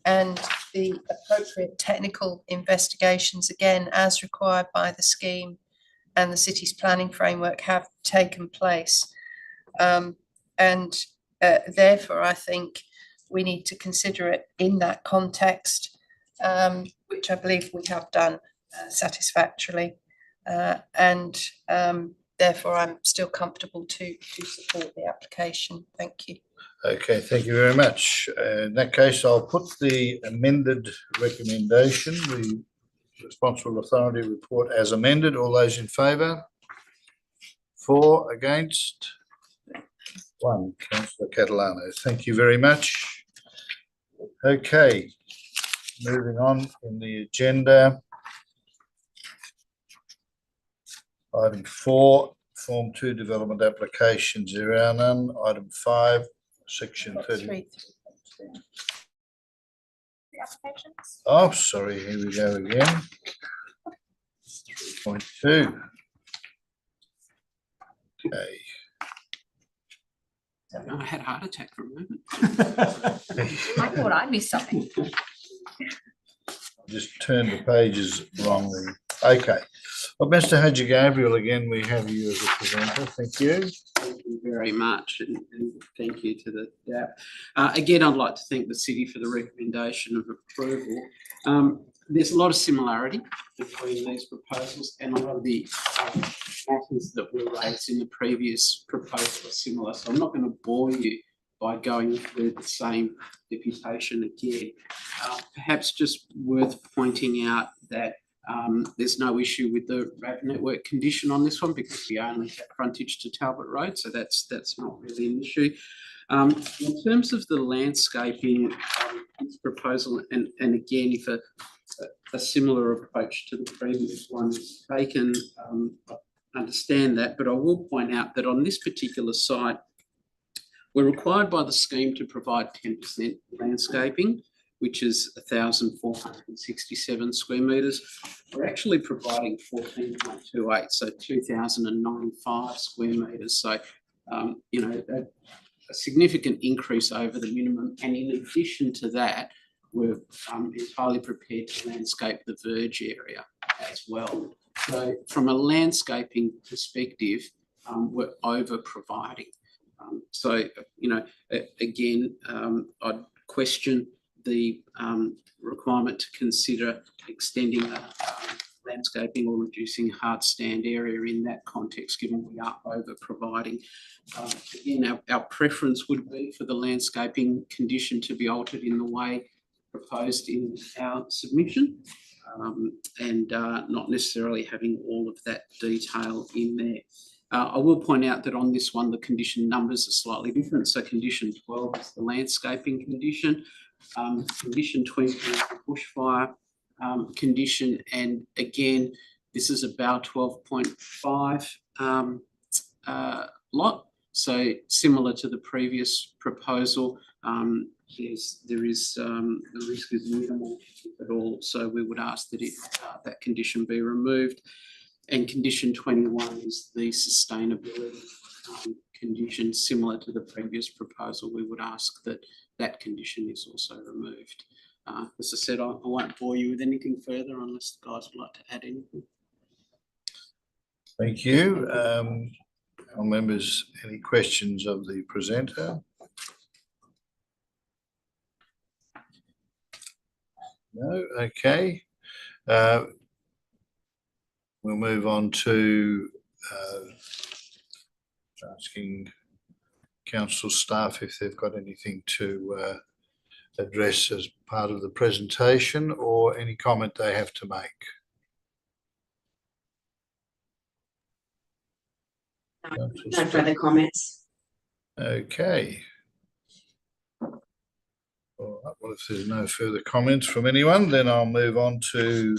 and the appropriate technical investigations, again, as required by the scheme and the city's planning framework, have taken place. Therefore, I think we need to consider it in that context, which I believe we have done satisfactorily. Therefore, I'm still comfortable to support the application. Thank you. Okay, thank you very much. In that case, I'll put the amended recommendation, the responsible authority report as amended. All those in favour? For, against? 1. Councillor Catalano. Thank you very much. Okay, moving on in the agenda. Item 4, Form 2 development applications. There are none. Item 5, Section 30. Oh, sorry, here we go again. 3.2. Okay. I had a heart attack for a moment. I thought I missed something. Just turned the pages wrongly. Okay. Well, Mr. Haji Gabriel, again, we have you as a presenter. Thank you. Thank you very much, and thank you to the DAP. Again, I'd like to thank the city for the recommendation of approval. There's a lot of similarity between these proposals, and a lot of the matters that were raised in the previous proposal are similar. So I'm not going to bore you by going through the same deputation again. Perhaps just worth pointing out that there's no issue with the road network condition on this one because we only have frontage to Talbot Road, so that's not really an issue. In terms of the landscaping proposal, and again, if a similar approach to the previous one is taken, I understand that, but I will point out that on this particular site, we're required by the scheme to provide 10% landscaping, which is 1,467 square metres. We're actually providing 14.28, so 2,095 square metres. So, a significant increase over the minimum. And in addition to that, we're entirely prepared to landscape the verge area as well. So from a landscaping perspective, we're over providing. Again, I'd question the requirement to consider extending the landscaping or reducing hard stand area in that context, given we are over providing. Again, our preference would be for the landscaping condition to be altered in the way proposed in our submission, and not necessarily having all of that detail in there. I will point out that on this one, the condition numbers are slightly different. So condition 12 is the landscaping condition. Condition 20 is the bushfire condition. And again, this is about 12.5 lot. So similar to the previous proposal, there is the risk is minimal at all. So we would ask that that condition be removed. And condition 21 is the sustainability condition, similar to the previous proposal. We would ask that that condition is also removed. As I said, I won't bore you with anything further unless the guys would like to add anything. Thank you. Our members, any questions of the presenter? No, okay. We'll move on to asking council staff if they've got anything to address as part of the presentation or any comment they have to make. No further comments. Okay. All right, well, if there's no further comments from anyone, then I'll move on to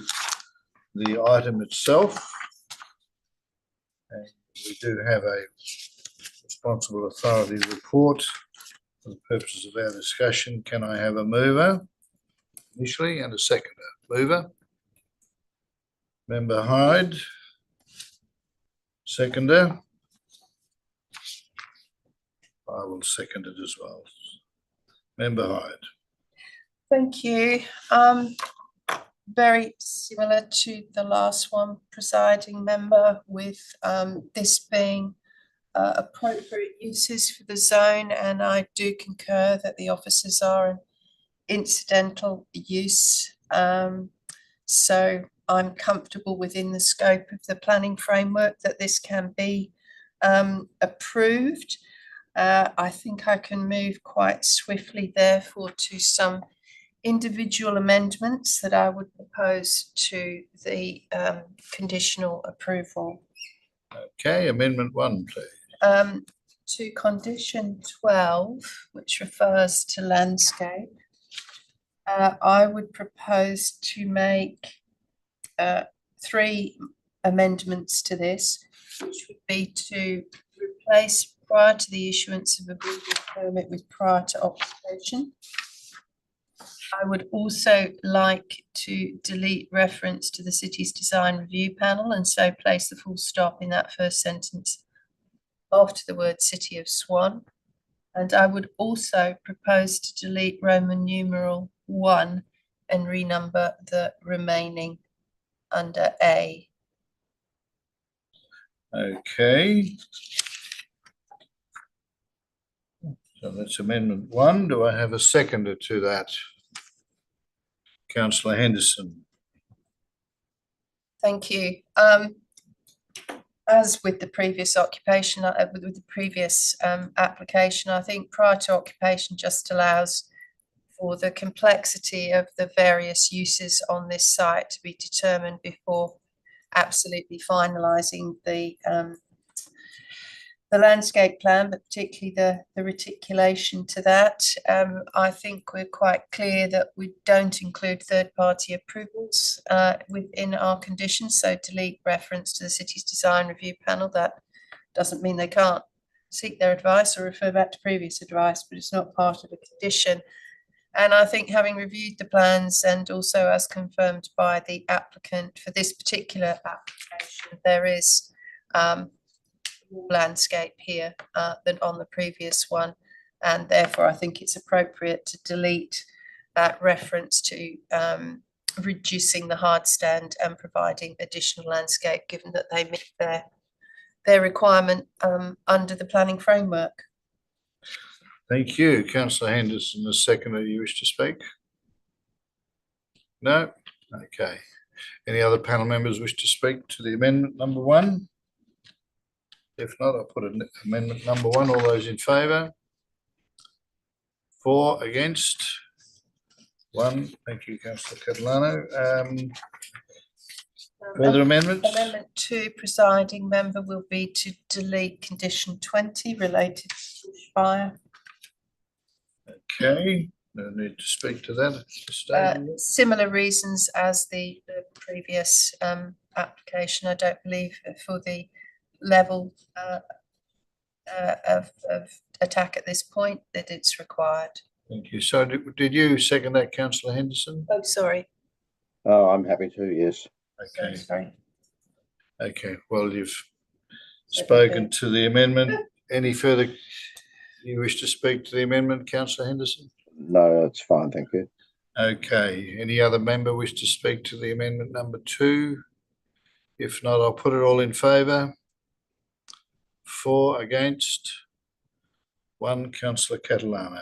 the item itself. And we do have a responsible authority report for the purposes of our discussion. Can I have a mover initially and a seconder? Mover. Member Hyde. Seconder. I will second it as well. Member Hyde. Thank you. Very similar to the last one, presiding member, with this being appropriate uses for the zone, and I do concur that the offices are an incidental use. So I'm comfortable within the scope of the planning framework that this can be approved. I think I can move quite swiftly, therefore, to some individual amendments that I would propose to the conditional approval. Okay, amendment 1, please. To condition 12, which refers to landscape, I would propose to make 3 amendments to this, which would be to replace prior to the issuance of a building permit with prior to occupation. I would also like to delete reference to the city's design review panel and so place the full stop in that first sentence after the word City of Swan. And I would also propose to delete Roman numeral 1 and renumber the remaining under A. Okay. So that's amendment 1. Do I have a seconder to that? Councillor Henderson. Thank you. As with the previous occupation, with the previous application, I think prior to occupation just allows for the complexity of the various uses on this site to be determined before absolutely finalising the landscape plan, but particularly the reticulation to that. I think we're quite clear that we don't include third-party approvals within our conditions, so delete reference to the city's design review panel. That doesn't mean they can't seek their advice or refer back to previous advice, but it's not part of a condition. And I think, having reviewed the plans and also as confirmed by the applicant for this particular application, there is more landscape here than on the previous one, and therefore I think it's appropriate to delete that reference to reducing the hard stand and providing additional landscape, given that they meet their requirement under the planning framework. Thank you. Councillor Henderson, the seconder, you wish to speak? No? Okay. Any other panel members wish to speak to the amendment number 1? If not, I'll put amendment number 1. All those in favour? 4 against? 1. Thank you, Councillor Catalano. Further amendments? Amendment 2, presiding member, will be to delete condition 20 related to fire. Okay, no need to speak to that at this stage. Similar reasons as the previous application. I don't believe for the level of attack at this point that it's required. Thank you. So did you second that, Councillor Henderson? Oh, sorry. Oh, I'm happy to, yes. Okay. Sorry. Okay, well, you've spoken to the amendment. Any further, you wish to speak to the amendment, Councillor Henderson? No, it's fine, thank you. Okay, any other member wish to speak to the amendment number 2? If not, I'll put it all in favour. 4 against, 1. Councillor Catalano.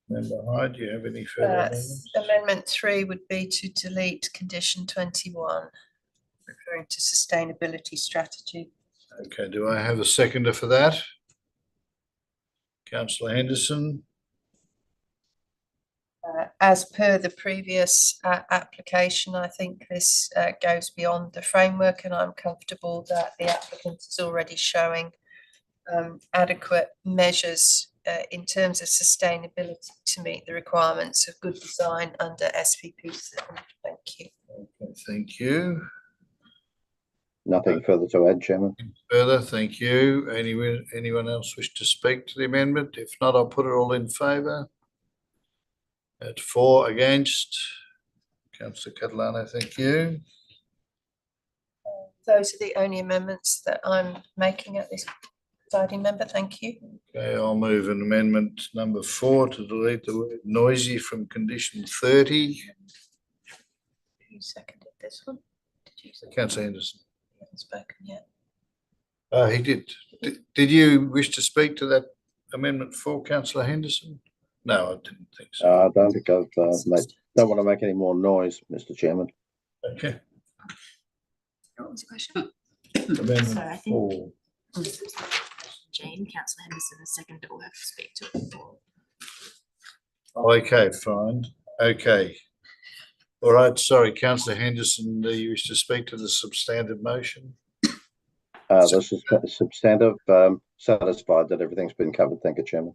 Member Hyde, do you have any further amendments? Amendment 3 would be to delete condition 21, referring to sustainability strategy. Okay, do I have a seconder for that? Councillor Henderson. As per the previous application, I think this goes beyond the framework, and I'm comfortable that the applicant is already showing adequate measures in terms of sustainability to meet the requirements of good design under SPP 7. Thank you. Okay, thank you. Nothing further to add, Chairman. Further, thank you. Anyone else wish to speak to the amendment? If not, I'll put it all in favour. At 4 against, Councillor Catalano, thank you. Those are the only amendments that I'm making at this presiding member. Thank you. Okay, I'll move an amendment number 4 to delete the word noisy from condition 30. Who seconded this one? Did you second? Councillor Henderson. He hasn't spoken yet. He did. Did you wish to speak to that amendment 4, Councillor Henderson? No, I didn't think so. I don't think I've don't want to make any more noise, Mr. Chairman. Okay. What was the question? Amendment So I think- 4. Jane, councillor Henderson, the second will have to speak to it. Okay, fine. Okay. All right, sorry, Councillor Henderson, do you wish to speak to the substantive motion? This is substantive. Satisfied that everything's been covered. Thank you, Chairman.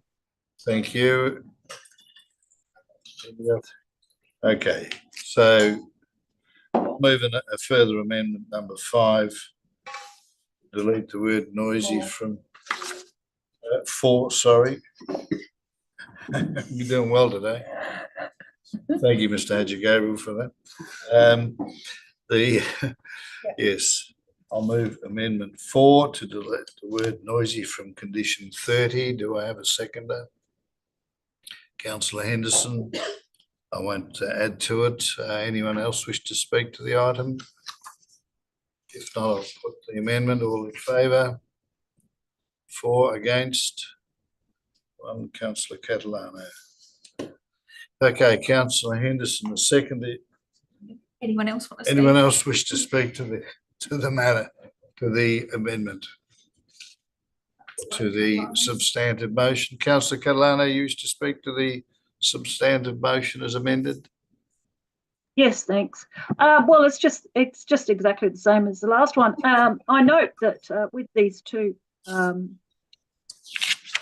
Thank you. Okay, so moving a further amendment number 5. Delete the word noisy from 4, sorry. You're doing well today. Thank you, Mr. Hadji-Gabriel, for that. Yes, I'll move amendment 4 to delete the word noisy from condition 30. Do I have a seconder? Councillor Henderson. I won't add to it. Anyone else wish to speak to the item? If not, I'll put the amendment. All in favour? 4 against, 1. Councillor Catalano. Okay, Councillor Henderson, the second. Anyone else want to speak? Anyone else wish to speak to the matter, to the amendment, to the substantive motion? Councillor Catalano, you wish to speak to the substantive motion as amended? Yes, thanks. Well, it's just exactly the same as the last one. I note that with these two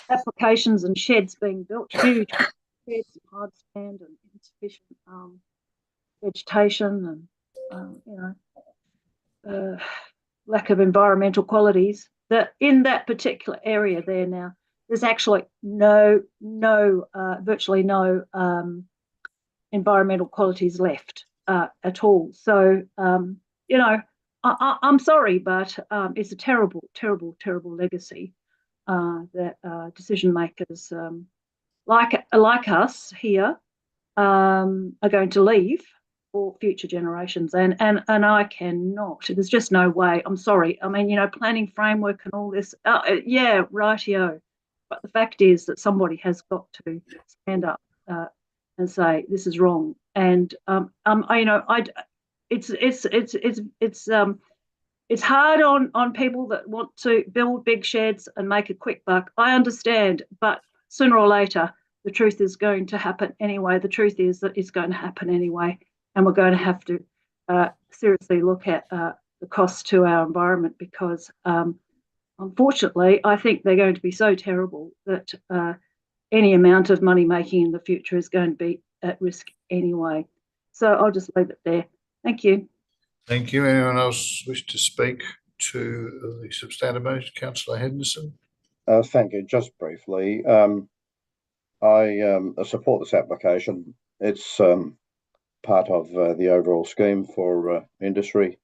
applications and sheds being built, huge sheds, hard stand, and insufficient vegetation, and lack of environmental qualities, that in that particular area there now, there's actually virtually no environmental qualities left at all. So, I'm sorry, but it's a terrible, terrible, terrible legacy that decision makers like us here are going to leave for future generations, and I cannot. There's just no way. I'm sorry. I mean, planning framework and all this. Yeah, rightio. But the fact is that somebody has got to stand up and say this is wrong. And it's hard on people that want to build big sheds and make a quick buck. I understand, but sooner or later, the truth is going to happen anyway. The truth is that it's going to happen anyway, and we're going to have to seriously look at the costs to our environment, because unfortunately, I think they're going to be so terrible that any amount of money making in the future is going to be at risk anyway. So I'll just leave it there. Thank you. Thank you. Anyone else wish to speak to the substantive motion? Councillor Henderson. Thank you. Just briefly, I support this application. It's part of the overall scheme for industry,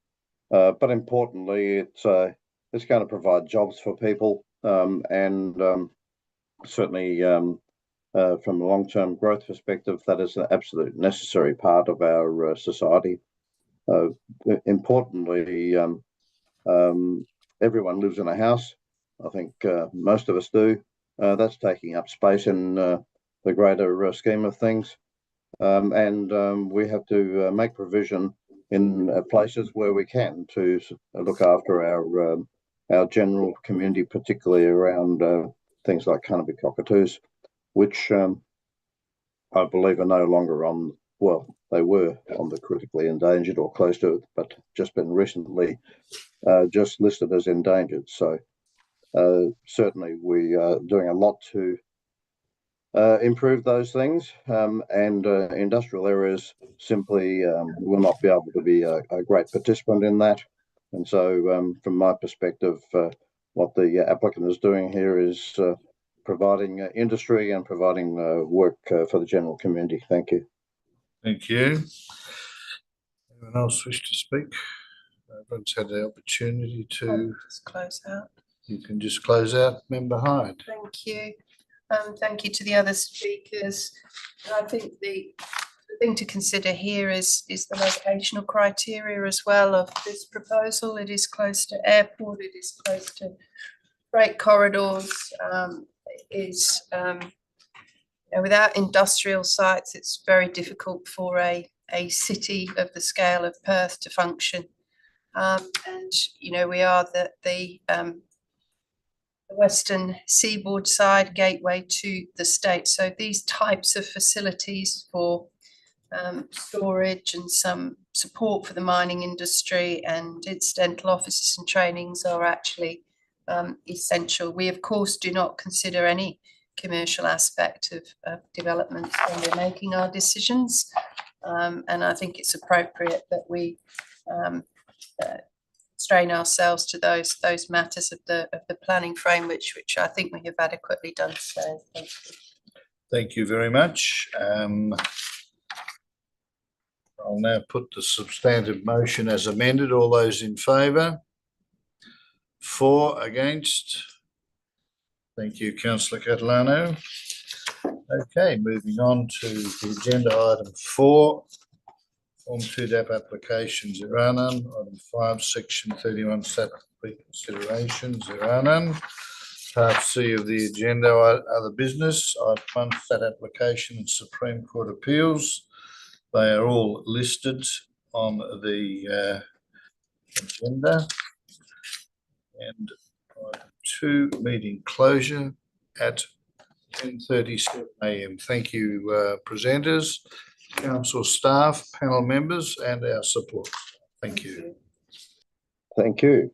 but importantly, it's going to provide jobs for people, and certainly from a long-term growth perspective, that is an absolute necessary part of our society. Importantly, everyone lives in a house. I think most of us do. That's taking up space in the greater scheme of things. And we have to make provision in places where we can to look after our general community, particularly around things like Carnaby cockatoos, which I believe are no longer on, well, they were on the critically endangered or close to it, but just been recently just listed as endangered. So certainly we are doing a lot to improve those things, and industrial areas simply will not be able to be a great participant in that. And so from my perspective, what the applicant is doing here is providing industry and providing work for the general community. Thank you. Thank you. Anyone else wish to speak? Everyone's had the opportunity to. Just close out. You can just close out, Member Hyde. Thank you. Thank you to the other speakers. I think the thing to consider here is the locational criteria as well of this proposal. It is close to airport, it is close to freight corridors, without industrial sites, it's very difficult for a city of the scale of Perth to function. And, you know, we are the western seaboard side gateway to the state. So these types of facilities for storage and some support for the mining industry and incidental offices and trainings are actually essential. We, of course, do not consider any commercial aspect of development when we're making our decisions. And I think it's appropriate that we strain ourselves to those matters of the planning frame, which I think we have adequately done. So thank you. Thank you very much. I'll now put the substantive motion as amended. All those in favour? For, against? Thank you, Councillor Catalano. Okay, moving on to the agenda item 4. Form 2DAP applications, there are none. Item 5, section 31, stat reconsiderations, there are none. Part C of the agenda, other business. Item 1, stat application and Supreme Court appeals. They are all listed on the agenda. And item 2, meeting closure at 10:37 a.m. Thank you, presenters, council staff, panel members, and our support. Thank you. Thank you.